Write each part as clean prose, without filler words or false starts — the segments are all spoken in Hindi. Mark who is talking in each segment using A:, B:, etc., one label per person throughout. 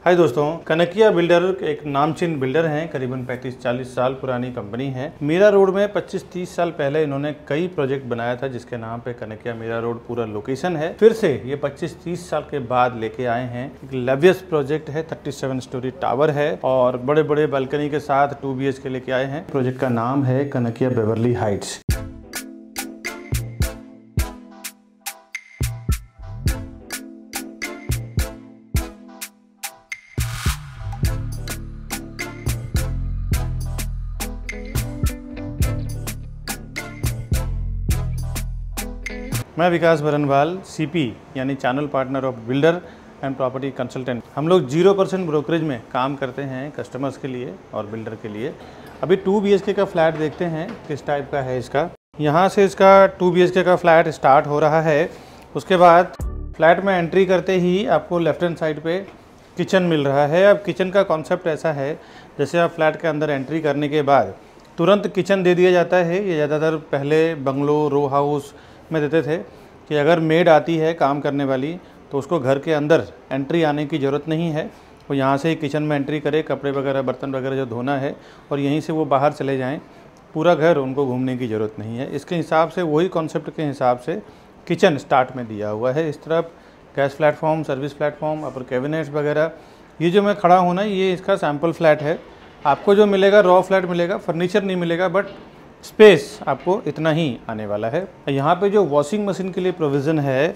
A: हाय दोस्तों, कनकिया बिल्डर एक नामचीन बिल्डर हैं। करीबन 35-40 साल पुरानी कंपनी है। मीरा रोड में 25-30 साल पहले इन्होंने कई प्रोजेक्ट बनाया था जिसके नाम पे कनकिया मीरा रोड पूरा लोकेशन है। फिर से ये 25-30 साल के बाद लेके आए हैं। एक लवियस प्रोजेक्ट है, 37 स्टोरी टावर है और बड़े बड़े बालकनी के साथ 2 BHK लेके आए हैं। प्रोजेक्ट का नाम है कनकिया बेवर्ली हाइट्स। मैं विकास बरनवाल, CP यानी channel partner of builder and property consultant. हम लोग 0% ब्रोकरेज में काम करते हैं कस्टमर्स के लिए और बिल्डर के लिए। अभी 2 BHK का फ्लैट देखते हैं किस टाइप का है इसका। यहाँ से इसका 2 BHK का फ्लैट स्टार्ट हो रहा है। उसके बाद फ्लैट में एंट्री करते ही आपको लेफ्ट हैंड साइड पे किचन मिल रहा है। अब किचन का कॉन्सेप्ट ऐसा है, जैसे आप फ्लैट के अंदर एंट्री करने के बाद तुरंत किचन दे दिया जाता है। ये ज़्यादातर पहले बंगलो, रो हाउस में देते थे कि अगर मेड आती है काम करने वाली तो उसको घर के अंदर एंट्री आने की ज़रूरत नहीं है। वो यहाँ से ही किचन में एंट्री करे, कपड़े वगैरह बर्तन वगैरह जो धोना है और यहीं से वो बाहर चले जाएं। पूरा घर उनको घूमने की ज़रूरत नहीं है। इसके हिसाब से, वही कॉन्सेप्ट के हिसाब से किचन स्टार्ट में दिया हुआ है। इस तरफ गैस प्लेटफॉर्म, सर्विस प्लेटफॉर्म, अपर कैबिनेट्स वगैरह। ये जो मैं खड़ा हूँ ना, ये इसका सैम्पल फ्लैट है। आपको जो मिलेगा रॉ फ्लैट मिलेगा, फर्नीचर नहीं मिलेगा, बट स्पेस आपको इतना ही आने वाला है। यहाँ पे जो वॉशिंग मशीन के लिए प्रोविज़न है,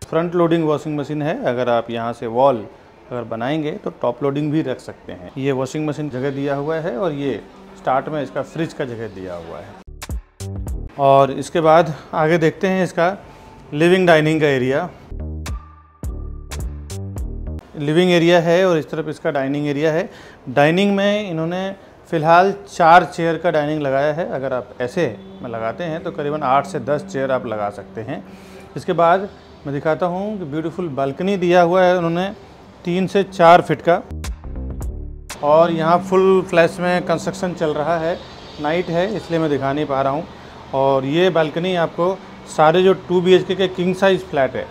A: फ्रंट लोडिंग वॉशिंग मशीन है। अगर आप यहाँ से वॉल अगर बनाएंगे तो टॉप लोडिंग भी रख सकते हैं। ये वॉशिंग मशीन जगह दिया हुआ है और ये स्टार्ट में इसका फ्रिज का जगह दिया हुआ है। और इसके बाद आगे देखते हैं इसका लिविंग डाइनिंग का एरिया। लिविंग एरिया है और इस तरफ इसका डाइनिंग एरिया है। डाइनिंग में इन्होंने फ़िलहाल 4 चेयर का डाइनिंग लगाया है। अगर आप ऐसे में लगाते हैं तो करीबन 8 से 10 चेयर आप लगा सकते हैं। इसके बाद मैं दिखाता हूँ कि ब्यूटीफुल बालकनी दिया हुआ है उन्होंने 3 से 4 फीट का। और यहाँ फुल फ्लैश में कंस्ट्रक्शन चल रहा है। नाइट है इसलिए मैं दिखा नहीं पा रहा हूँ। और ये बालकनी आपको सारे जो 2 BHK के किंग साइज़ फ्लैट है,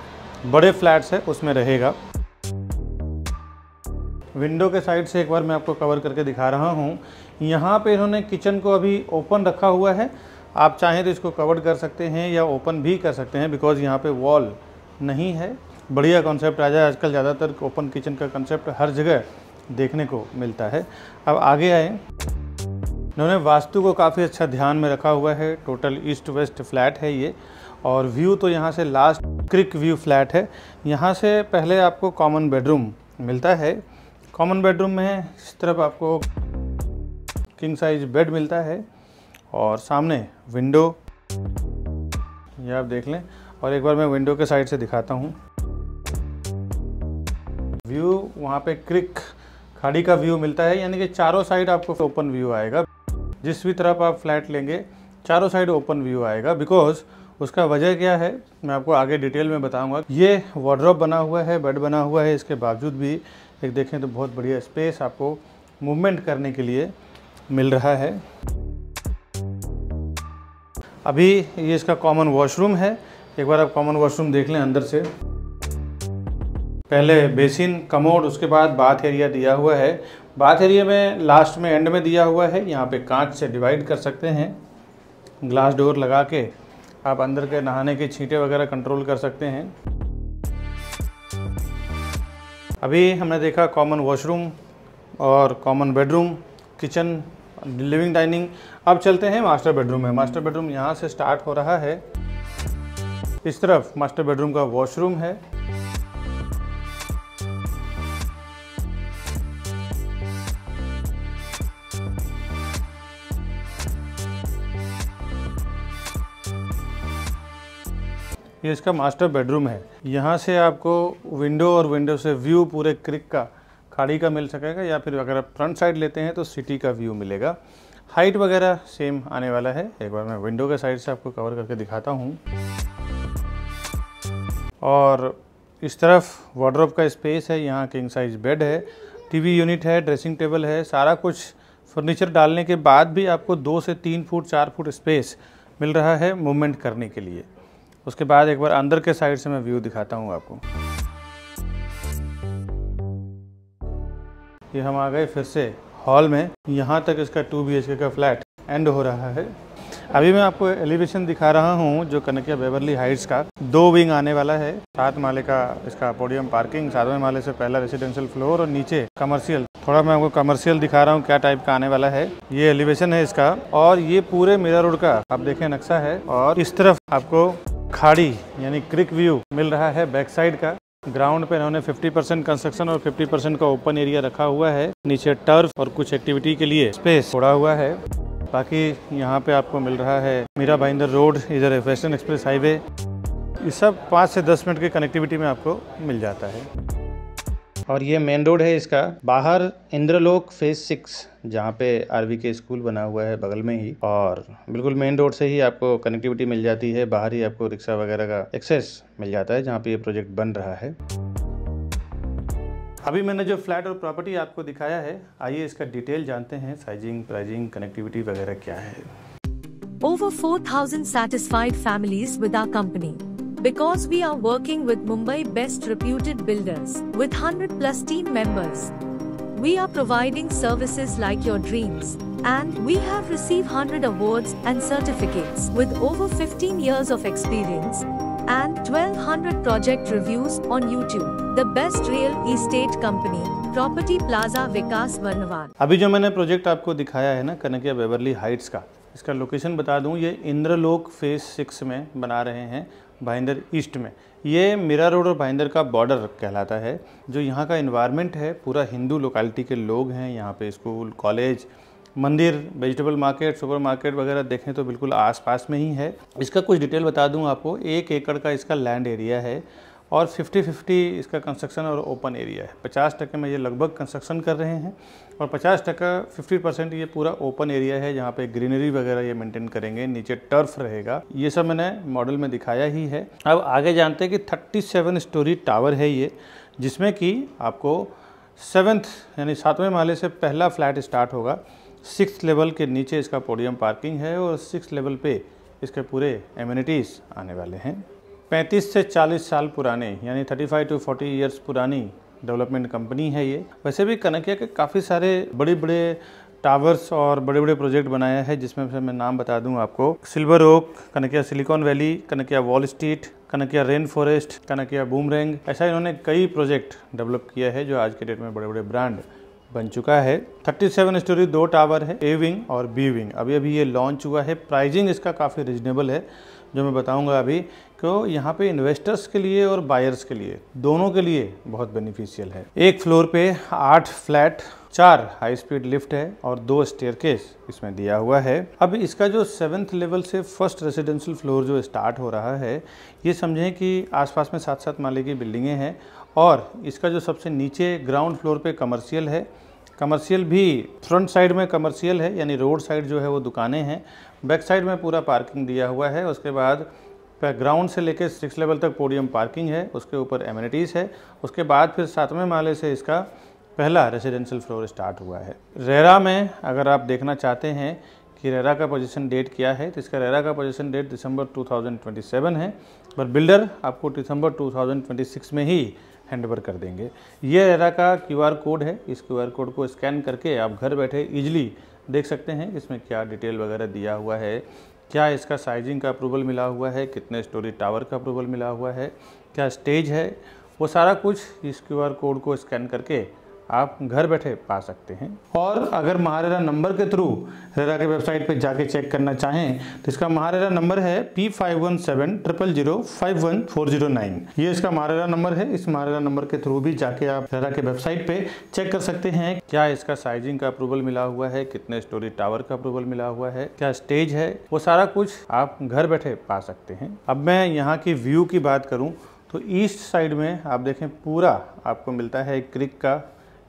A: बड़े फ्लैट्स है, उसमें रहेगा। विंडो के साइड से एक बार मैं आपको कवर करके दिखा रहा हूँ। यहाँ पे इन्होंने किचन को अभी ओपन रखा हुआ है। आप चाहें तो इसको कवर कर सकते हैं या ओपन भी कर सकते हैं, बिकॉज़ यहाँ पे वॉल नहीं है। बढ़िया कॉन्सेप्ट आ जाए। आजकल ज़्यादातर ओपन किचन का कॉन्सेप्ट हर जगह देखने को मिलता है। अब आगे आए, इन्होंने वास्तु को काफ़ी अच्छा ध्यान में रखा हुआ है। टोटल ईस्ट वेस्ट फ्लैट है ये। और व्यू तो यहाँ से लास्ट क्रिक व्यू फ्लैट है। यहाँ से पहले आपको कॉमन बेडरूम मिलता है। कॉमन बेडरूम में इस तरफ आपको किंग साइज बेड मिलता है और सामने विंडो, ये आप देख लें। और एक बार मैं विंडो के साइड से दिखाता हूँ व्यू। वहाँ पे क्रिक खाड़ी का व्यू मिलता है, यानी कि चारों साइड आपको ओपन व्यू आएगा। जिस भी तरफ आप फ्लैट लेंगे चारों साइड ओपन व्यू आएगा। बिकॉज उसका वजह क्या है मैं आपको आगे डिटेल में बताऊंगा। ये वार्डरोब बना हुआ है, बेड बना हुआ है। इसके बावजूद भी एक देखें तो बहुत बढ़िया स्पेस आपको मूवमेंट करने के लिए मिल रहा है। अभी ये इसका कॉमन वॉशरूम है। एक बार आप कॉमन वॉशरूम देख लें अंदर से। पहले बेसिन, कमोड, उसके बाद बाथ एरिया दिया हुआ है। बाथ एरिया में लास्ट में एंड में दिया हुआ है। यहाँ पे कांच से डिवाइड कर सकते हैं। ग्लास डोर लगा के आप अंदर के नहाने के छींटे वगैरह कंट्रोल कर सकते हैं। अभी हमने देखा कॉमन वॉशरूम और common bedroom, kitchen, living dining. अब चलते हैं मास्टर बेडरूम में। मास्टर बेडरूम यहाँ से स्टार्ट हो रहा है। इस तरफ मास्टर बेडरूम का वॉशरूम है। ये इसका मास्टर बेडरूम है। यहाँ से आपको विंडो और विंडो से व्यू पूरे क्रिक का, खाड़ी का मिल सकेगा, या फिर अगर आप फ्रंट साइड लेते हैं तो सिटी का व्यू मिलेगा। हाइट वगैरह सेम आने वाला है। एक बार मैं विंडो के साइड से आपको कवर करके दिखाता हूँ। और इस तरफ वार्डरोब का स्पेस है। यहाँ किंग साइज बेड है, टीवी यूनिट है, ड्रेसिंग टेबल है। सारा कुछ फर्नीचर डालने के बाद भी आपको 2 से 3 फुट 4 फुट स्पेस मिल रहा है मूवमेंट करने के लिए। उसके बाद एक बार अंदर के साइड से मैं व्यू दिखाता हूँ आपको। ये हम आ गए फिर से हॉल में। यहाँ तक इसका 2 BHK का फ्लैट एंड हो रहा है। अभी मैं आपको एलिवेशन दिखा रहा हूँ जो कनकिया बेवरली हाइट्स का 2 विंग आने वाला है। 7 माले का इसका पोडियम पार्किंग, 7वें माले से पहला रेसिडेंशियल फ्लोर और नीचे कमर्शियल। थोड़ा मैं आपको कमर्शियल दिखा रहा हूँ क्या टाइप का आने वाला है। ये एलिवेशन है इसका और ये पूरे मीरा रोड का आप देखें नक्शा है और इस तरफ आपको खाड़ी यानी क्रिक व्यू मिल रहा है बैक साइड का। ग्राउंड पे इन्होंने 50% कंस्ट्रक्शन और 50% का ओपन एरिया रखा हुआ है। नीचे टर्फ और कुछ एक्टिविटी के लिए स्पेस छोड़ा हुआ है। बाकी यहाँ पे आपको मिल रहा है मीरा भाईंदर रोड, इधर है वेस्टर्न एक्सप्रेस हाईवे। ये सब 5 से 10 मिनट की कनेक्टिविटी में आपको मिल जाता है। और ये मेन रोड है इसका। बाहर इंद्रलोक फेज 6 जहाँ पे RVK स्कूल बना हुआ है बगल में ही, और बिल्कुल मेन रोड से ही आपको कनेक्टिविटी मिल जाती है। बाहर ही आपको रिक्शा वगैरह का एक्सेस मिल जाता है जहाँ पे ये प्रोजेक्ट बन रहा है। अभी मैंने जो फ्लैट और प्रॉपर्टी आपको दिखाया है, आइए इसका डिटेल जानते हैं। साइजिंग, प्राइजिंग, कनेक्टिविटी वगैरह क्या है।
B: Over 4,000 satisfied families with our company. Because we are working with Mumbai best reputed builders with 100+ team members. We are providing services like your dreams. And we have received 100 awards and certificates with over 15 years of experience. And 1200 project reviews on YouTube. The best real estate company, Property Plaza Vikas Varnawal.
A: अभी जो मैंने प्रोजेक्ट आपको दिखाया है ना कनकिया बेवरली हाइट्स का, इसका लोकेशन बता दूं, ये इंद्रलोक फेज 6 में बना रहे हैं भाईंदर ईस्ट में। ये मीरा रोड और भाईंदर का बॉर्डर कहलाता है। जो यहाँ का इन्वायरमेंट है पूरा हिंदू लोकेलिटी के लोग हैं। यहाँ पे स्कूल, कॉलेज, मंदिर, वेजिटेबल मार्केट, सुपर मार्केट वगैरह देखें तो बिल्कुल आसपास में ही है। इसका कुछ डिटेल बता दूं आपको। 1 एकड़ का इसका लैंड एरिया है और 50-50 इसका कंस्ट्रक्शन और ओपन एरिया है। 50% में ये लगभग कंस्ट्रक्शन कर रहे हैं और 50% ये पूरा ओपन एरिया है जहाँ पे ग्रीनरी वगैरह ये मेंटेन करेंगे। नीचे टर्फ रहेगा। ये सब मैंने मॉडल में दिखाया ही है। अब आगे जानते हैं कि 37 स्टोरी टावर है ये, जिसमें कि आपको 7वें माले से पहला फ्लैट स्टार्ट होगा। 6th लेवल के नीचे इसका पोडियम पार्किंग है और 6th लेवल पे इसके पूरे एमिनिटीज़ आने वाले हैं। 35 से 40 साल पुराने यानी 35 to 40 ईयर्स पुरानी डेवलपमेंट कंपनी है ये। वैसे भी कनकिया के काफ़ी सारे बड़े बड़े टावर्स और बड़े बड़े प्रोजेक्ट बनाया है, जिसमें से मैं नाम बता दूं आपको। Silver oak, Kanakia silicon valley, Kanakia wall street, Kanakia rain forest, Kanakia boomerang. ऐसा इन्होंने कई प्रोजेक्ट डेवलप किया है जो आज के डेट में बड़े बड़े ब्रांड बन चुका है। 37 स्टोरी 2 टावर है, A विंग और B विंग। अभी ये लॉन्च हुआ है। प्राइजिंग इसका काफ़ी रिजनेबल है जो मैं बताऊंगा अभी, क्यों यहाँ पे इन्वेस्टर्स के लिए और बायर्स के लिए दोनों के लिए बहुत बेनिफिशियल है। एक फ्लोर पे 8 फ्लैट, 4 हाई स्पीड लिफ्ट है और 2 स्टेयरकेस इसमें दिया हुआ है। अब इसका जो 7th लेवल से फर्स्ट रेसिडेंशियल फ्लोर जो स्टार्ट हो रहा है, ये समझें कि आसपास में 7-7 माले की बिल्डिंगें हैं और इसका जो सबसे नीचे ग्राउंड फ्लोर पे कमर्शियल है। कमर्शियल भी फ्रंट साइड में कमर्शियल है यानी रोड साइड जो है वो दुकानें हैं। बैक साइड में पूरा पार्किंग दिया हुआ है। उसके बाद ग्राउंड से लेकर 6 लेवल तक पोडियम पार्किंग है। उसके ऊपर एमिनिटीज़ है। उसके बाद फिर 7वें माले से इसका पहला रेसिडेंशियल फ्लोर स्टार्ट हुआ है। रेरा में अगर आप देखना चाहते हैं कि रेरा का पोजीशन डेट क्या है, तो इसका रेरा का पोजीशन डेट दिसंबर 2027 है, पर बिल्डर आपको दिसंबर 2026 में ही हैंडओवर कर देंगे। ये रेरा का QR कोड है। इस QR कोड को स्कैन करके आप घर बैठे इजीली देख सकते हैं इसमें क्या डिटेल वगैरह दिया हुआ है, क्या इसका साइजिंग का अप्रूवल मिला हुआ है, कितने स्टोरी टावर का अप्रूवल मिला हुआ है, क्या स्टेज है, वो सारा कुछ इस QR कोड को स्कैन करके आप घर बैठे पा सकते हैं। और अगर महारेरा नंबर के थ्रू रेरा के वेबसाइट पे जाके चेक करना चाहें तो इसका महारेरा नंबर है P517000514009। ये इसका महारेरा नंबर है। इस महारेरा नंबर के थ्रू भी जाके आप रेरा के वेबसाइट पे चेक कर सकते हैं क्या इसका साइजिंग का अप्रूवल मिला हुआ है, कितने स्टोरी टावर का अप्रूवल मिला हुआ है, क्या स्टेज है, वो सारा कुछ आप घर बैठे पा सकते हैं। अब मैं यहाँ की व्यू की बात करूँ तो ईस्ट साइड में आप देखें पूरा आपको मिलता है क्रिक का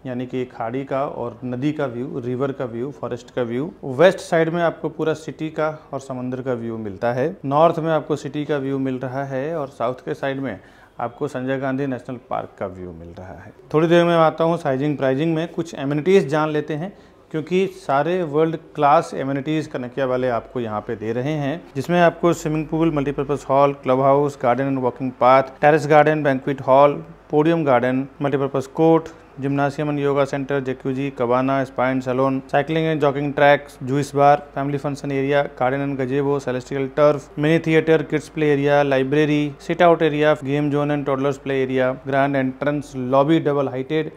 A: यानी कि खाड़ी का और नदी का व्यू, रिवर का व्यू, फॉरेस्ट का व्यू। वेस्ट साइड में आपको पूरा सिटी का और समंदर का व्यू मिलता है। नॉर्थ में आपको सिटी का व्यू मिल रहा है और साउथ के साइड में आपको संजय गांधी नेशनल पार्क का व्यू मिल रहा है। थोड़ी देर में आता हूँ साइजिंग प्राइजिंग में। कुछ एमिनिटीज़ जान लेते हैं क्योंकि सारे वर्ल्ड क्लास एमिनिटीज़ कनकिया वाले आपको यहाँ पे दे रहे हैं, जिसमें आपको swimming pool, multipurpose hall, club house, garden and walking path, terrace garden, banquet hall, podium garden, multipurpose court, gymnasium and yoga centre, jacuzzi, cabana, spine salon, cycling and jogging track, juice bar, family function area, garden and gazebo, celestial turf, mini theatre, kids play area, library, sit out area, game zone and toddlers play area, grand entrance lobby double heighted,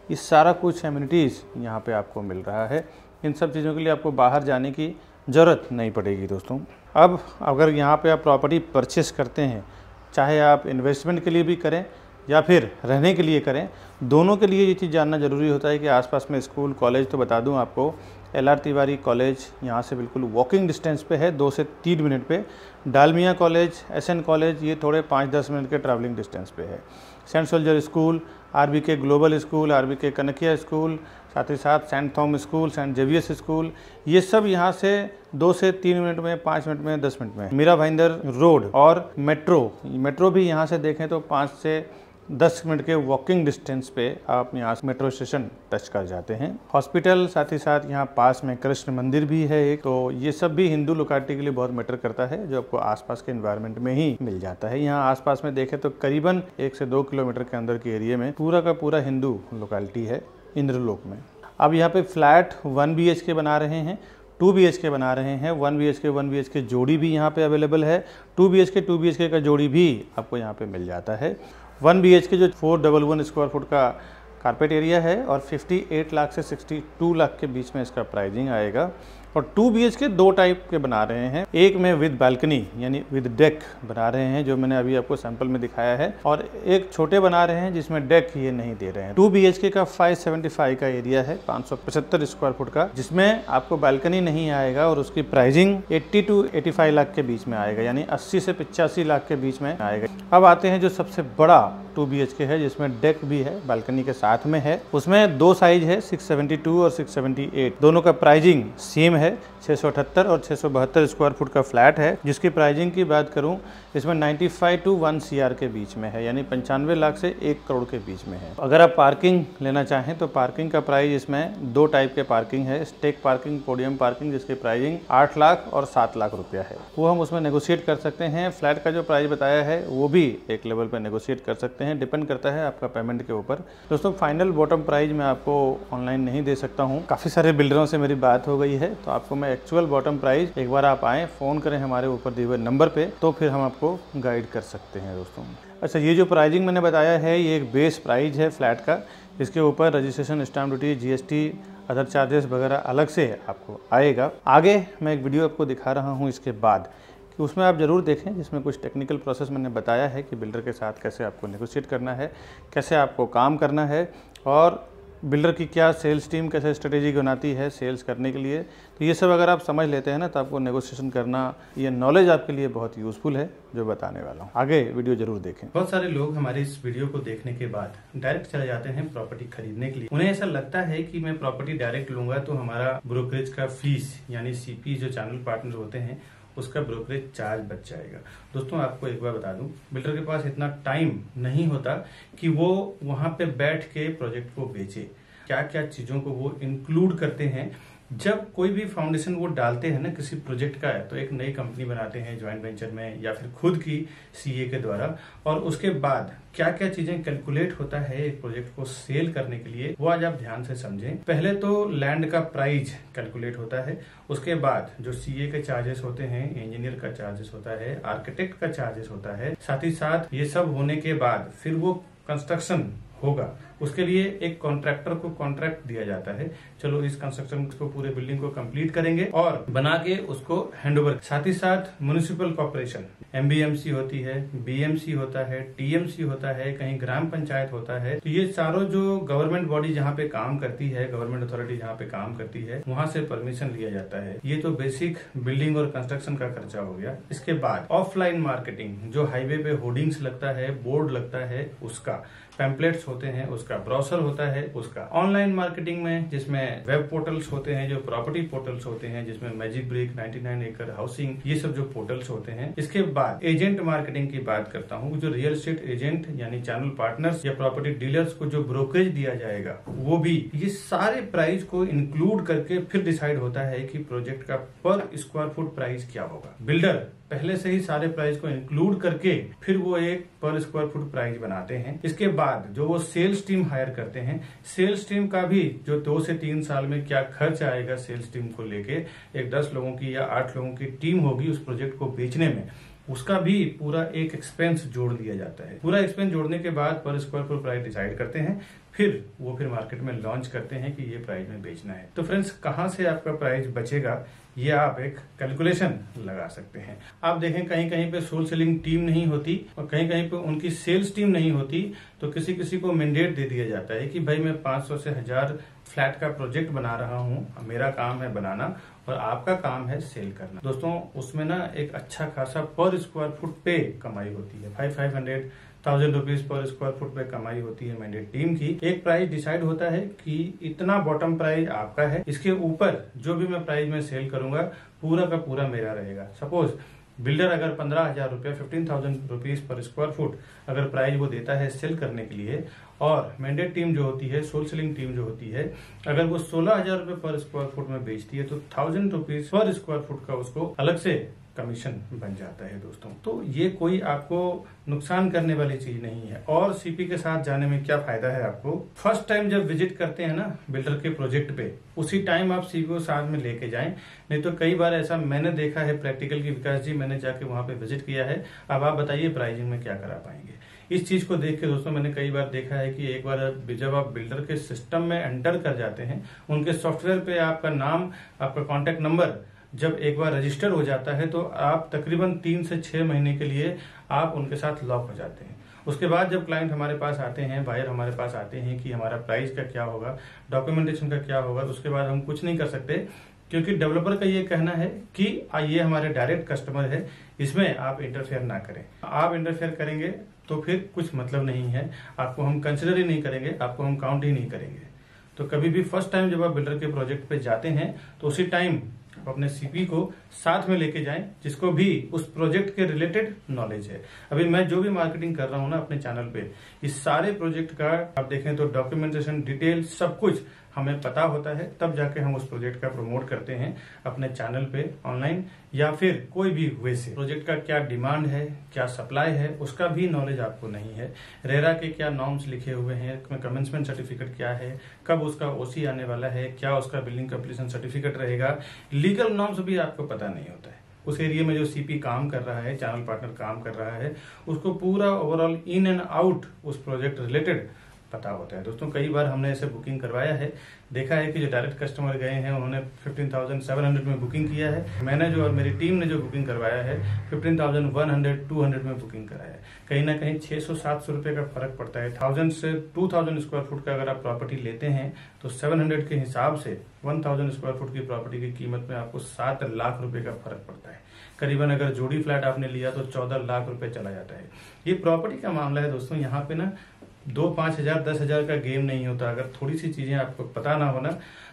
A: ये सारा कुछ एमिनिटीज़ यहाँ पे आपको मिल रहा है। इन सब चीज़ों के लिए आपको बाहर जाने की ज़रूरत नहीं पड़ेगी दोस्तों। अब अगर यहाँ पे आप प्रॉपर्टी परचेस करते हैं, चाहे आप इन्वेस्टमेंट के लिए भी करें या फिर रहने के लिए करें, दोनों के लिए ये चीज़ जानना ज़रूरी होता है कि आसपास में स्कूल कॉलेज, तो बता दूं आपको LR तिवारी कॉलेज यहाँ से बिल्कुल वॉकिंग डिस्टेंस पे है, 2 से 3 मिनट पे। डालमिया कॉलेज, SN कॉलेज, ये थोड़े 5-10 मिनट के ट्रैवलिंग डिस्टेंस पे है। Saint soldier school, RBK global school, RBK Kanakia school, साथ ही साथ saint Thom school, saint Xavier's school, ये सब यहाँ से 2 से 3 मिनट में, 5 मिनट में, 10 मिनट में। मीरा भाईंदर रोड और मेट्रो भी यहाँ से देखें तो 5 से 10 मिनट के वॉकिंग डिस्टेंस पे आप यहाँ से मेट्रो स्टेशन टच कर जाते हैं। हॉस्पिटल, साथ ही साथ यहाँ पास में कृष्ण मंदिर भी है एक, तो ये सब भी हिंदू लोकेलिटी के लिए बहुत मैटर करता है, जो आपको आसपास के एनवायरनमेंट में ही मिल जाता है। यहाँ आसपास में देखें तो करीबन 1 से 2 किलोमीटर के अंदर के एरिया में पूरा का पूरा हिंदू लोकेलिटी है इंद्रलोक में। अब यहाँ पे फ्लैट 1 BHK बना रहे हैं, 2 BHK बना रहे हैं। 1 BHK जोड़ी भी यहाँ पे अवेलेबल है। 2 BHK का जोड़ी भी आपको यहाँ पे मिल जाता है। 1 BHK जो 411 स्क्वायर फुट का कारपेट एरिया है और 58 लाख से 62 लाख के बीच में इसका प्राइसिंग आएगा। और 2 BHK 2 टाइप के बना रहे हैं, एक में विद बालकनी यानी विद डेक बना रहे हैं, जो मैंने अभी आपको सैंपल में दिखाया है, और एक छोटे बना रहे हैं जिसमें डेक ये नहीं दे रहे हैं। 2 BHK का 575 का एरिया है, 575 स्क्वायर फुट का, जिसमें आपको बालकनी नहीं आएगा और उसकी प्राइसिंग 80 to 85 लाख के बीच में आएगा, यानी 80 से 85 लाख के बीच में आएगा। अब आते हैं जो सबसे बड़ा 2 BHK है, जिसमें डेक भी है, बालकनी के साथ में है। उसमें 2 साइज है, 672 और 678, दोनों का प्राइसिंग सेम है। 678 और 672 स्क्वायर फुट का फ्लैट है, जिसकी प्राइसिंग की बात करूं, इसमें 95 to 1 CR के बीच में है, यानी 95 लाख से 1 करोड़ के बीच में है। अगर आप पार्किंग लेना चाहें तो पार्किंग का प्राइस इसमें 2 टाइप के पार्किंग है, स्टेक पार्किंग, पोडियम पार्किंग, जिसकी प्राइसिंग 8 लाख और 7 लाख रुपया है। वो हम उसमें नेगोशिएट कर सकते हैं। फ्लैट का जो प्राइस बताया है वो भी एक लेवल पर नेगोशिएट कर सकते हैं, डिपेंड करता है आपका पेमेंट के ऊपर। दोस्तों, फाइनल बॉटम प्राइस मैं आपको ऑनलाइन नहीं दे सकता हूँ, काफ़ी सारे बिल्डरों से मेरी बात हो गई है, तो आपको मैं एक्चुअल बॉटम प्राइस, एक बार आप आएँ, फ़ोन करें हमारे ऊपर दिए हुए नंबर पे, तो फिर हम आपको गाइड कर सकते हैं दोस्तों। अच्छा, ये जो प्राइसिंग मैंने बताया है, ये एक बेस प्राइस है फ्लैट का। इसके ऊपर registration, stamp duty, GST, other charges वगैरह अलग से आपको आएगा। आगे मैं एक वीडियो आपको दिखा रहा हूँ इसके बाद, कि उसमें आप ज़रूर देखें, जिसमें कुछ टेक्निकल प्रोसेस मैंने बताया है कि बिल्डर के साथ कैसे आपको नेगोशिएट करना है, कैसे आपको काम करना है, और बिल्डर की क्या सेल्स टीम कैसे स्ट्रेटेजी बनाती है सेल्स करने के लिए। तो ये सब अगर आप समझ लेते हैं ना, तो आपको नेगोशिएशन करना, ये नॉलेज आपके लिए बहुत यूजफुल है, जो बताने वाला हूँ। आगे वीडियो जरूर देखें।
C: बहुत सारे लोग हमारे इस वीडियो को देखने के बाद डायरेक्ट चले जाते हैं प्रॉपर्टी खरीदने के लिए। उन्हें ऐसा लगता है कि मैं प्रॉपर्टी डायरेक्ट लूंगा तो हमारा ब्रोकरेज का फीस यानी CP जो चैनल पार्टनर होते हैं उसका ब्रोकरेज चार्ज बच जाएगा। दोस्तों, आपको एक बार बता दूं, बिल्डर के पास इतना टाइम नहीं होता कि वो वहां पे बैठ के प्रोजेक्ट को बेचे। क्या क्या चीजों को वो इंक्लूड करते हैं। जब कोई भी फाउंडेशन वो डालते हैं ना किसी प्रोजेक्ट का है, तो एक नई कंपनी बनाते हैं ज्वाइंट वेंचर में या फिर खुद की CA के द्वारा, और उसके बाद क्या क्या चीजें कैलकुलेट होता है एक प्रोजेक्ट को सेल करने के लिए, वो आज आप ध्यान से समझें। पहले तो लैंड का प्राइस कैलकुलेट होता है, उसके बाद जो CA के चार्जेस होते हैं, इंजीनियर का चार्जेस होता है, आर्किटेक्ट का चार्जेस होता है, साथ ही साथ ये सब होने के बाद फिर वो कंस्ट्रक्शन होगा, उसके लिए एक कॉन्ट्रैक्टर को कॉन्ट्रैक्ट दिया जाता है। चलो इस कंस्ट्रक्शन को, पूरे बिल्डिंग को कंप्लीट करेंगे और बना के उसको हैंडओवर। साथ ही साथ म्युनिसिपल कॉर्पोरेशन, MBMC होती है, BMC होता है, TMC होता है, कहीं ग्राम पंचायत होता है। तो ये सारों जो गवर्नमेंट बॉडी जहाँ पे काम करती है, गवर्नमेंट अथॉरिटी जहाँ पे काम करती है, वहां से परमिशन लिया जाता है। ये तो बेसिक बिल्डिंग और कंस्ट्रक्शन का खर्चा हो गया। इसके बाद ऑफलाइन मार्केटिंग, जो हाईवे पे होर्डिंग्स लगता है, बोर्ड लगता है, उसका पैम्पलेट्स होते हैं, उसका ब्रोशर होता है, उसका ऑनलाइन मार्केटिंग में जिसमें वेब पोर्टल्स होते हैं, जो प्रॉपर्टी पोर्टल्स होते हैं, जिसमें मैजिक ब्रिक, 99 एकड़ हाउसिंग, ये सब जो पोर्टल्स होते हैं। इसके बाद एजेंट मार्केटिंग की बात करता हूँ, जो रियल एस्टेट एजेंट यानी चैनल पार्टनर्स या प्रॉपर्टी डीलर्स को जो ब्रोकरेज दिया जाएगा, वो भी ये सारे प्राइस को इंक्लूड करके फिर डिसाइड होता है कि प्रोजेक्ट का पर स्क्वायर फुट प्राइस क्या होगा। बिल्डर पहले से ही सारे प्राइस को इंक्लूड करके फिर वो एक पर स्क्वायर फुट प्राइस बनाते हैं। इसके बाद जो वो सेल्स टीम हायर करते हैं, सेल्स टीम का भी जो 2 से 3 साल में क्या खर्च आएगा सेल्स टीम को लेके, एक 10 लोगों की या 8 लोगों की टीम होगी उस प्रोजेक्ट को बेचने में, उसका भी पूरा एक एक्सपेंस जोड़ दिया जाता है। पूरा एक्सपेंस जोड़ने के बाद पर स्क्वायर फुट प्राइस डिसाइड करते हैं, फिर मार्केट में लॉन्च करते हैं कि ये प्राइस में बेचना है। तो फ्रेंड्स, कहां से आपका प्राइस बचेगा ये आप एक कैलकुलेशन लगा सकते हैं। आप देखें कहीं कहीं पे सोल सेलिंग टीम नहीं होती और कहीं कहीं पे उनकी सेल्स टीम नहीं होती, तो किसी किसी को मैंडेट दे दिया जाता है कि भाई मैं 500 से 1000 फ्लैट का प्रोजेक्ट बना रहा हूँ, मेरा काम है बनाना और आपका काम है सेल करना। दोस्तों, उसमें ना एक अच्छा खासा पर स्क्वायर फुट पे कमाई होती है। 500,000 रुपीज पर स्क्वायर फुट पे कमाई होती है मैंडेट टीम की। एक प्राइस डिसाइड होता है कि इतना बॉटम प्राइस आपका है, इसके ऊपर जो भी मैं प्राइस में सेल करूंगा पूरा का पूरा मेरा रहेगा। सपोज बिल्डर अगर 15,000 रुपया 15,000 रुपीज पर स्क्वायर फुट अगर प्राइस वो देता है सेल करने के लिए, और मैंडेट टीम जो होती है, सोल सेलिंग टीम जो होती है, अगर वो 16,000 रुपये पर स्क्वायर फुट में बेचती है तो 1000 रुपीज पर स्क्वायर फुट का उसको अलग से कमीशन बन जाता है। दोस्तों, तो ये कोई आपको नुकसान करने वाली चीज नहीं है। और सीपी के साथ जाने में क्या फायदा है आपको, फर्स्ट टाइम जब विजिट करते हैं ना बिल्डर के प्रोजेक्ट पे, उसी टाइम आप सीपी को साथ में लेके जाएं। नहीं तो कई बार ऐसा मैंने देखा है प्रैक्टिकल की, विकास जी मैंने जाके वहां पे विजिट किया है, अब आप बताइए प्राइसिंग में क्या करा पाएंगे। इस चीज को देख के दोस्तों मैंने कई बार देखा है कि एक बार जब आप बिल्डर के सिस्टम में एंटर कर जाते हैं, उनके सॉफ्टवेयर पे आपका नाम, आपका कॉन्टेक्ट नंबर जब एक बार रजिस्टर हो जाता है तो आप तकरीबन 3 से 6 महीने के लिए आप उनके साथ लॉक हो जाते हैं। उसके बाद जब क्लाइंट हमारे पास आते हैं, बायर हमारे पास आते हैं कि हमारा प्राइस का क्या होगा, डॉक्यूमेंटेशन का क्या होगा, उसके बाद हम कुछ नहीं कर सकते, क्योंकि डेवलपर का ये कहना है कि ये हमारे डायरेक्ट कस्टमर है, इसमें आप इंटरफेयर ना करें। आप इंटरफेयर करेंगे तो फिर कुछ मतलब नहीं है, आपको हम कंसिडर ही नहीं करेंगे, आपको हम काउंट ही नहीं करेंगे। तो कभी भी फर्स्ट टाइम जब आप बिल्डर के प्रोजेक्ट पे जाते हैं तो उसी टाइम आप अपने सीपी को साथ में लेके जाएं, जिसको भी उस प्रोजेक्ट के रिलेटेड नॉलेज है। अभी मैं जो भी मार्केटिंग कर रहा हूं ना अपने चैनल पे, इस सारे प्रोजेक्ट का आप देखें तो डॉक्यूमेंटेशन, डिटेल सब कुछ हमें पता होता है, तब जाके हम उस प्रोजेक्ट का प्रमोट करते हैं अपने चैनल पे, ऑनलाइन या फिर कोई भी वे से। प्रोजेक्ट का क्या डिमांड है, क्या सप्लाई है, उसका भी नॉलेज आपको नहीं है। रेरा के क्या नॉर्म्स लिखे हुए हैं, कमेंसमेंट सर्टिफिकेट क्या है, कब उसका ओसी आने वाला है, क्या उसका बिल्डिंग कंप्लीशन सर्टिफिकेट रहेगा, लीगल नॉर्म्स भी आपको पता नहीं होता है। उस एरिया में जो सीपी काम कर रहा है, चैनल पार्टनर काम कर रहा है, उसको पूरा ओवरऑल इन एंड आउट उस प्रोजेक्ट रिलेटेड पता होता है। दोस्तों, कई बार हमने ऐसे बुकिंग करवाया है, देखा है कि जो डायरेक्ट कस्टमर गए हैं उन्होंने 15,700 में बुकिंग किया है, मैंने जो और मेरी टीम ने जो बुकिंग करवाया है 15,100, 200 में बुकिंग कराया है। कहीं ना कहीं 600-700 रुपए का फर्क पड़ता है। 1000 से 2000 स्क्वायर फुट का अगर आप प्रॉपर्टी लेते हैं तो 700 के हिसाब से 1000 स्क्वायर फुट की प्रॉपर्टी की कीमत में आपको 7 लाख रुपए का फर्क पड़ता है। करीबन अगर जोड़ी फ्लैट आपने लिया तो 14 लाख रुपए चला जाता है। ये प्रॉपर्टी का मामला है दोस्तों, यहाँ पे ना 2-5 हजार 10 हजार का गेम नहीं होता। अगर थोड़ी सी चीजें आपको पता ना हो ना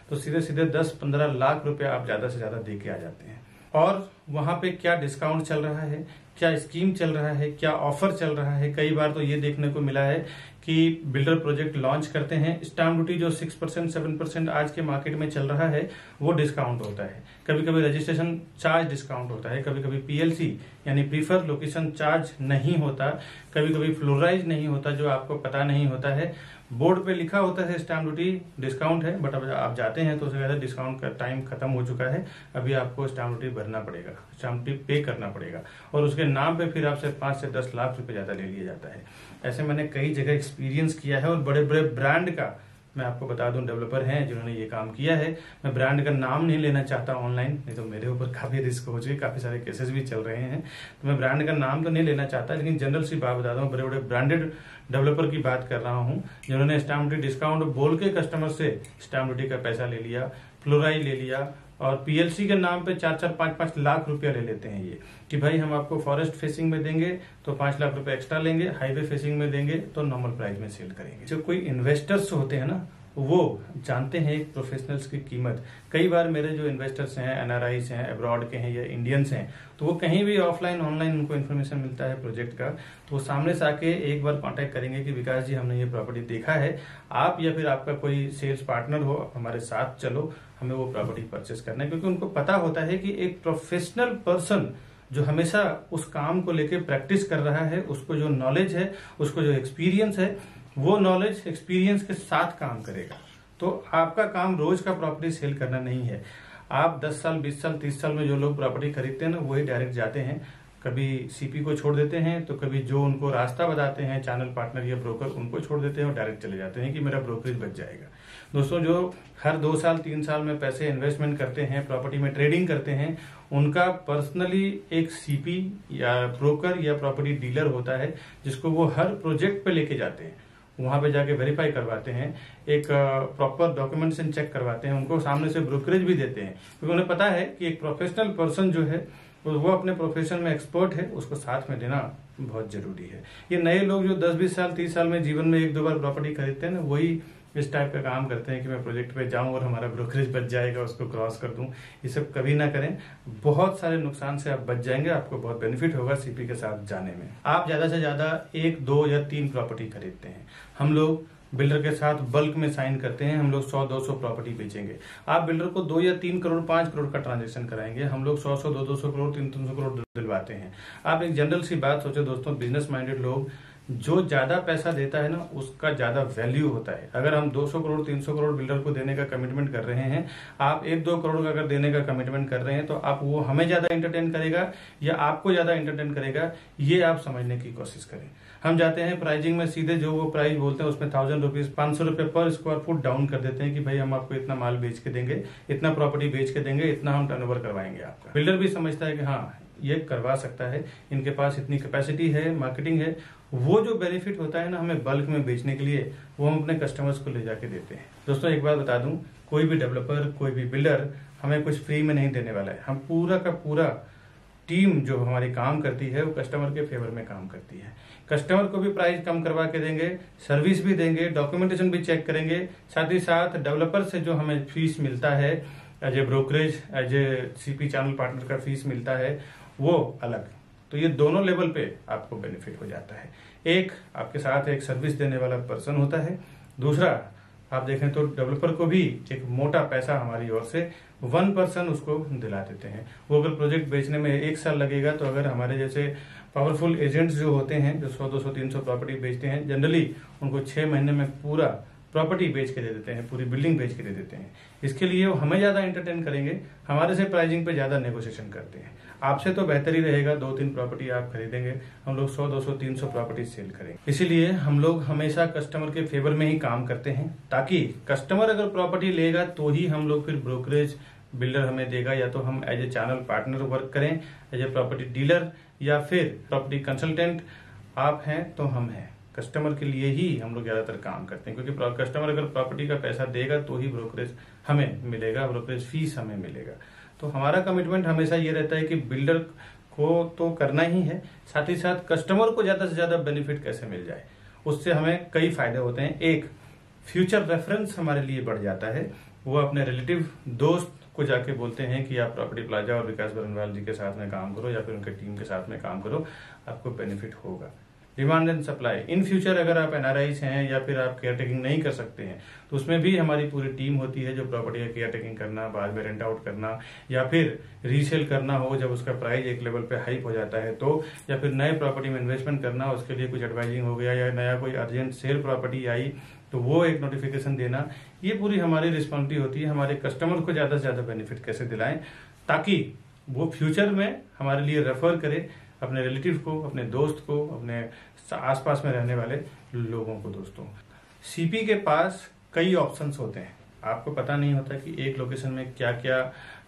C: तो सीधे सीधे 10-15 लाख रुपए आप ज्यादा से ज्यादा दे के आ जाते हैं। और वहां पे क्या डिस्काउंट चल रहा है, क्या स्कीम चल रहा है, क्या ऑफर चल रहा है। कई बार तो ये देखने को मिला है कि बिल्डर प्रोजेक्ट लॉन्च करते हैं, स्टैम्प ड्यूटी जो 6% 7% आज के मार्केट में चल रहा है वो डिस्काउंट होता है। कभी कभी रजिस्ट्रेशन चार्ज डिस्काउंट होता है, कभी कभी पीएलसी यानी प्रीफर लोकेशन चार्ज नहीं होता, कभी कभी फ्लोराइज नहीं होता, जो आपको पता नहीं होता है। बोर्ड पे लिखा होता है स्टैम्प ड्यूटी डिस्काउंट है, बट अब आप जाते हैं तो उससे ज्यादा डिस्काउंट का टाइम खत्म हो चुका है। अभी आपको स्टैम्प ड्यूटी भरना पड़ेगा, स्टैम्प ड्यूटी पे करना पड़ेगा और उसके नाम पे फिर आपसे 5 से 10 लाख रुपए ज्यादा ले लिया जाता है। ऐसे मैंने कई जगह एक्सपीरियंस किया है और बड़े बड़े ब्रांड का मैं आपको बता दूं डेवलपर हैं जिन्होंने ये काम किया है। मैं ब्रांड का नाम नहीं लेना चाहता ऑनलाइन, नहीं तो मेरे ऊपर काफी रिस्क हो चुके, काफी सारे केसेस भी चल रहे हैं, तो मैं ब्रांड का नाम तो नहीं लेना चाहता, लेकिन जनरल सी बात बता दूं, बड़े बड़े ब्रांडेड डेवलपर की बात कर रहा हूं जिन्होंने स्टैम्प ड्यूटी डिस्काउंट बोल के कस्टमर से स्टैम्प ड्यूटी का पैसा ले लिया, फ्लोराइज ले लिया और पीएलसी के नाम पे 4-4, 5-5 लाख रुपया ले लेते हैं ये कि भाई हम आपको फॉरेस्ट फेसिंग में देंगे तो 5 लाख रुपए एक्स्ट्रा लेंगे, हाईवे फेसिंग में देंगे तो नॉर्मल प्राइस में सेल करेंगे। जो कोई इन्वेस्टर्स होते हैं ना वो जानते हैं एक प्रोफेशनल्स की कीमत। कई बार मेरे जो इन्वेस्टर्स हैं, एनआरआईस हैं, अब्रॉड के हैं या इंडियंस हैं, तो वो कहीं भी ऑफलाइन ऑनलाइन उनको इन्फॉर्मेशन मिलता है प्रोजेक्ट का, तो वो सामने से आके एक बार कांटेक्ट करेंगे कि विकास जी हमने ये प्रॉपर्टी देखा है, आप या फिर आपका कोई सेल्स पार्टनर हो हमारे साथ चलो, हमें वो प्रॉपर्टी परचेस करना है। क्योंकि उनको पता होता है कि एक प्रोफेशनल पर्सन जो हमेशा उस काम को लेके प्रैक्टिस कर रहा है, उसको जो नॉलेज है, उसको जो एक्सपीरियंस है, वो नॉलेज एक्सपीरियंस के साथ काम करेगा। तो आपका काम रोज का प्रॉपर्टी सेल करना नहीं है। आप 10 साल 20 साल 30 साल में जो लोग प्रॉपर्टी खरीदते हैं ना, वही डायरेक्ट जाते हैं, कभी सीपी को छोड़ देते हैं, तो कभी जो उनको रास्ता बताते हैं चैनल पार्टनर या ब्रोकर, उनको छोड़ देते हैं और डायरेक्ट चले जाते हैं कि मेरा ब्रोकरेज बच जाएगा। दोस्तों, जो हर 2 साल 3 साल में पैसे इन्वेस्टमेंट करते हैं, प्रॉपर्टी में ट्रेडिंग करते हैं, उनका पर्सनली एक सीपी या ब्रोकर या प्रॉपर्टी डीलर होता है, जिसको वो हर प्रोजेक्ट पे लेके जाते हैं, वहां पे जाके वेरीफाई करवाते हैं, एक प्रॉपर डॉक्यूमेंटेशन चेक करवाते हैं, उनको सामने से ब्रोकरेज भी देते हैं, क्योंकि उन्हें पता है कि एक प्रोफेशनल पर्सन जो है वो अपने प्रोफेशन में एक्सपर्ट है, उसको साथ में देना बहुत जरूरी है। ये नए लोग जो 10-20 साल 30 साल में जीवन में 1-2 बार प्रॉपर्टी खरीदते हैं ना, वही इस टाइप का काम करते हैं कि मैं प्रोजेक्ट पे जाऊं और हमारा ब्रोकरेज बच जाएगा, उसको क्रॉस कर दूं। ये सब कभी ना करें, बहुत सारे नुकसान से आप बच जाएंगे, आपको बहुत बेनिफिट होगा सीपी के साथ जाने में। आप ज्यादा से ज्यादा 1, 2 या 3 प्रॉपर्टी खरीदते हैं। हम लोग बिल्डर के साथ बल्क में साइन करते हैं, हम लोग 100-200 प्रॉपर्टी बेचेंगे। आप बिल्डर को 2 या 3 करोड़ 5 करोड़ का ट्रांजेक्शन कराएंगे, हम लोग 100-100 200 करोड़ 300 करोड़ दिलवाते हैं। आप एक जनरल सी बात सोचो दोस्तों, बिजनेस माइंडेड लोग, जो ज्यादा पैसा देता है ना, उसका ज्यादा वैल्यू होता है। अगर हम 200 करोड़ 300 करोड़ बिल्डर को देने का कमिटमेंट कर रहे हैं, आप 1-2 करोड़ का अगर देने का कमिटमेंट कर रहे हैं, तो आप वो हमें ज्यादा एंटरटेन करेगा या आपको ज्यादा एंटरटेन करेगा, ये आप समझने की कोशिश करें। हम जाते हैं प्राइजिंग में, सीधे जो वो प्राइस बोलते हैं उसमें 1000 रुपीज 500 रुपए पर स्क्वायर फुट डाउन कर देते हैं कि भाई हम आपको इतना माल बेच के देंगे, इतना प्रॉपर्टी बेच के देंगे, इतना हम टर्नओवर करवाएंगे आपका। बिल्डर भी समझता है कि हाँ, ये करवा सकता है, इनके पास इतनी कैपेसिटी है, मार्केटिंग है। वो जो बेनिफिट होता है ना हमें बल्क में बेचने के लिए, वो हम अपने कस्टमर्स को ले जाके देते हैं। दोस्तों, एक बात बता दूं, कोई भी डेवलपर, कोई भी बिल्डर हमें कुछ फ्री में नहीं देने वाला है। हम पूरा का पूरा टीम जो हमारी काम करती है, वो कस्टमर के फेवर में काम करती है। कस्टमर को भी प्राइस कम करवा के देंगे, सर्विस भी देंगे, डॉक्यूमेंटेशन भी चेक करेंगे, साथ ही साथ डेवलपर से जो हमें फीस मिलता है as a brokerage, as a CP channel partner का फीस मिलता है, वो अलग। तो ये दोनों लेवल पे आपको बेनिफिट हो जाता है। एक, आपके साथ एक सर्विस देने वाला पर्सन होता है। दूसरा, आप देखें तो डेवलपर को भी एक मोटा पैसा हमारी ओर से 1% उसको दिला देते हैं। वो अगर प्रोजेक्ट बेचने में 1 साल लगेगा, तो अगर हमारे जैसे पावरफुल एजेंट्स जो होते हैं, जो 100-200 300 प्रॉपर्टी बेचते हैं, जनरली उनको 6 महीने में पूरा प्रॉपर्टी बेच के दे देते हैं, पूरी बिल्डिंग बेच के दे देते हैं। इसके लिए वो हमें ज्यादा एंटरटेन करेंगे, हमारे से प्राइसिंग पे ज्यादा नेगोशिएशन करते हैं। आपसे तो बेहतर ही रहेगा, 2-3 प्रॉपर्टी आप खरीदेंगे, हम लोग 100-200 300 प्रॉपर्टी सेल करेंगे। इसीलिए हम लोग हमेशा कस्टमर के फेवर में ही काम करते हैं, ताकि कस्टमर अगर प्रॉपर्टी लेगा तो ही हम लोग फिर ब्रोकरेज बिल्डर हमें देगा, या तो हम as a channel partner work करें, एज ए प्रॉपर्टी डीलर, या फिर प्रॉपर्टी कंसल्टेंट। आप हैं तो हम हैं, कस्टमर के लिए ही हम लोग ज्यादातर काम करते हैं, क्योंकि कस्टमर अगर प्रॉपर्टी का पैसा देगा तो ही ब्रोकरेज हमें मिलेगा, ब्रोकरेज फीस हमें मिलेगा। तो हमारा कमिटमेंट हमेशा ये रहता है कि बिल्डर को तो करना ही है, साथ ही साथ कस्टमर को ज्यादा से ज्यादा बेनिफिट कैसे मिल जाए, उससे हमें कई फायदे होते हैं। एक, फ्यूचर रेफरेंस हमारे लिए बढ़ जाता है। वो अपने रिलेटिव दोस्त को जाके बोलते हैं कि आप प्रॉपर्टी प्लाजा और विकास बरनवाल जी के साथ में काम करो, या फिर उनके टीम के साथ में काम करो, आपको बेनिफिट होगा। Demand and supply, in future अगर आप एनआरआईज हैं या फिर आप केयर टेकिंग नहीं कर सकते हैं, तो उसमें भी हमारी पूरी टीम होती है, जो प्रॉपर्टी का केयर टेकिंग करना, बाद में रेंट आउट करना, या फिर रीसेल करना हो जब उसका प्राइस एक लेवल पे हाइप हो जाता है तो, या फिर नए प्रॉपर्टी में इन्वेस्टमेंट करना, उसके लिए कुछ एडवाइजिंग हो गया, या नया कोई अर्जेंट सेल प्रॉपर्टी आई तो वो एक नोटिफिकेशन देना, ये पूरी हमारी रिस्पॉन्सिबिलिटी होती है। हमारे कस्टमर को ज्यादा से ज्यादा बेनिफिट कैसे दिलाएं, ताकि वो फ्यूचर में हमारे लिए रेफर करे अपने रिलेटिव को, अपने दोस्त को, अपने आसपास में रहने वाले लोगों को। दोस्तों, सीपी के पास कई ऑप्शंस होते हैं, आपको पता नहीं होता कि एक लोकेशन में क्या क्या,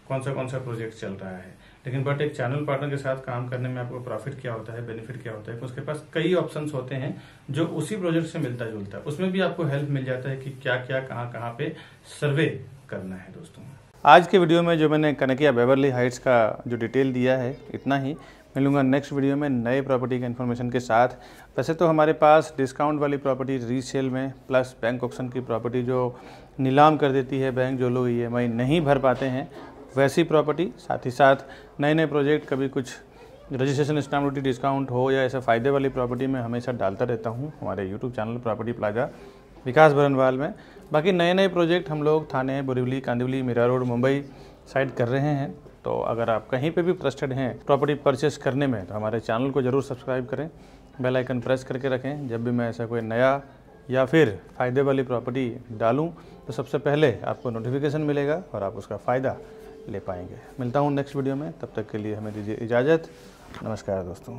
C: कौन सा प्रोजेक्ट चल रहा है, लेकिन बट एक चैनल पार्टनर के साथ काम करने में आपको प्रॉफिट क्या होता है, बेनिफिट क्या होता है, उसके पास कई ऑप्शंस होते हैं जो उसी प्रोजेक्ट से मिलता जुलता है। उसमें भी आपको हेल्प मिल जाता है कि क्या क्या कहाँ पे सर्वे करना है। दोस्तों,
A: आज के वीडियो में जो मैंने कनकिया बेवरली हाइट्स का जो डिटेल दिया है, इतना ही। मिलूंगा नेक्स्ट वीडियो में नए प्रॉपर्टी के इन्फॉर्मेशन के साथ। वैसे तो हमारे पास डिस्काउंट वाली प्रॉपर्टी रीसेल में, प्लस बैंक ऑप्शन की प्रॉपर्टी जो नीलाम कर देती है बैंक, जो लोग ईएमआई नहीं भर पाते हैं, वैसी प्रॉपर्टी, साथ ही साथ नए नए प्रोजेक्ट, कभी कुछ रजिस्ट्रेशन स्टैम्प ड्यूटी डिस्काउंट हो या ऐसे फ़ायदे वाली प्रॉपर्टी में हमेशा डालता रहता हूँ हमारे यूट्यूब चैनल प्रॉपर्टी प्लाजा विकास बरनवाल में। बाकी नए नए प्रोजेक्ट हम लोग थाने, बोरीवली, कांदिवली, मीरा रोड, मुंबई साइड कर रहे हैं। तो अगर आप कहीं पे भी ट्रस्टेड हैं प्रॉपर्टी परचेस करने में तो हमारे चैनल को ज़रूर सब्सक्राइब करें, बेल आइकन प्रेस करके रखें। जब भी मैं ऐसा कोई नया या फिर फ़ायदे वाली प्रॉपर्टी डालूं तो सबसे पहले आपको नोटिफिकेशन मिलेगा और आप उसका फ़ायदा ले पाएंगे। मिलता हूं नेक्स्ट वीडियो में, तब तक के लिए हमें दीजिए इजाज़त। नमस्कार दोस्तों।